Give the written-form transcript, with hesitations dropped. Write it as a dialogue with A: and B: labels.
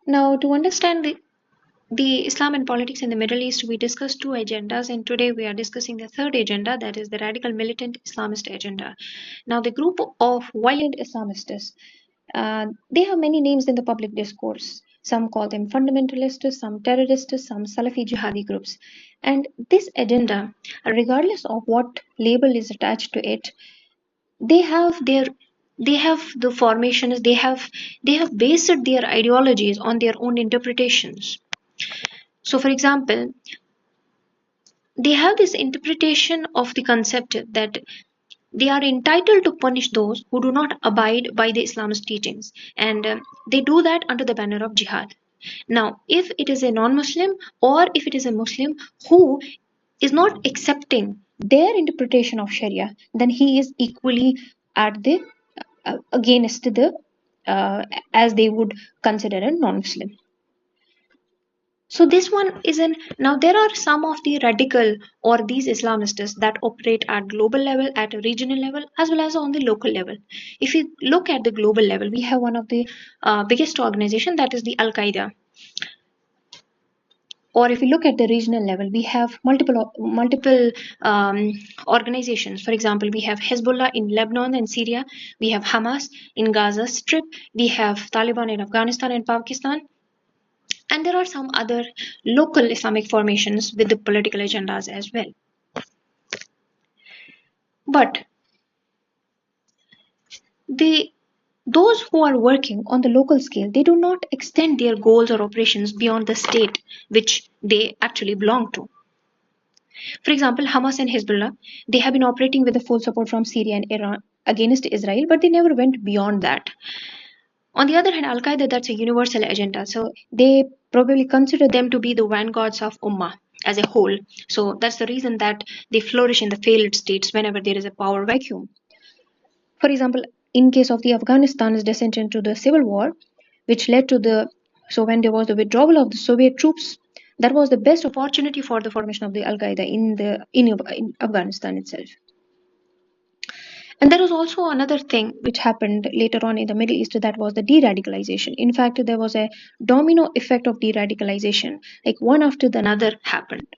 A: Now, to understand the Islam and politics in the Middle East, we discussed two agendas, and today we are discussing the third agenda, that is the radical militant Islamist agenda. Now, the group of violent Islamists, they have many names in the public discourse. Some call them fundamentalists, some terrorists, some Salafi jihadi groups. And this agenda, regardless of what label is attached to it, they have their they have the formations, they have based their ideologies on their own interpretations. So for example, they have this interpretation of the concept that they are entitled to punish those who do not abide by the Islamist teachings, and they do that under the banner of jihad. Now, if it is a non-Muslim or if it is a Muslim who is not accepting their interpretation of Sharia, then he is equally at the against the as they would consider a non-Muslim. So this one is in now there are some of the radical or these Islamists that operate at global level, at a regional level, as well as on the local level. If you look at the global level, we have one of the biggest organization, that is the Al Qaeda. Or if you look at the regional level, we have multiple organizations. For example, we have Hezbollah in Lebanon and Syria, we have Hamas in Gaza Strip, we have Taliban in Afghanistan and Pakistan, and there are some other local Islamic formations with the political agendas as well. But those who are working on the local scale, they do not extend their goals or operations beyond the state which they actually belong to. For example, Hamas and Hezbollah, they have been operating with the full support from Syria and Iran against Israel, but they never went beyond that. On the other hand, Al Qaeda, that's a universal agenda. So they probably consider them to be the vanguards of Ummah as a whole. So that's the reason that they flourish in the failed states whenever there is a power vacuum. For example, in case of the Afghanistan's descent into the civil war, which led to when there was the withdrawal of the Soviet troops, that was the best opportunity for the formation of the Al Qaeda in Afghanistan itself. And there was also another thing which happened later on in the Middle East, that was the de-radicalization. In fact, there was a domino effect of de-radicalization, like one after the another happened.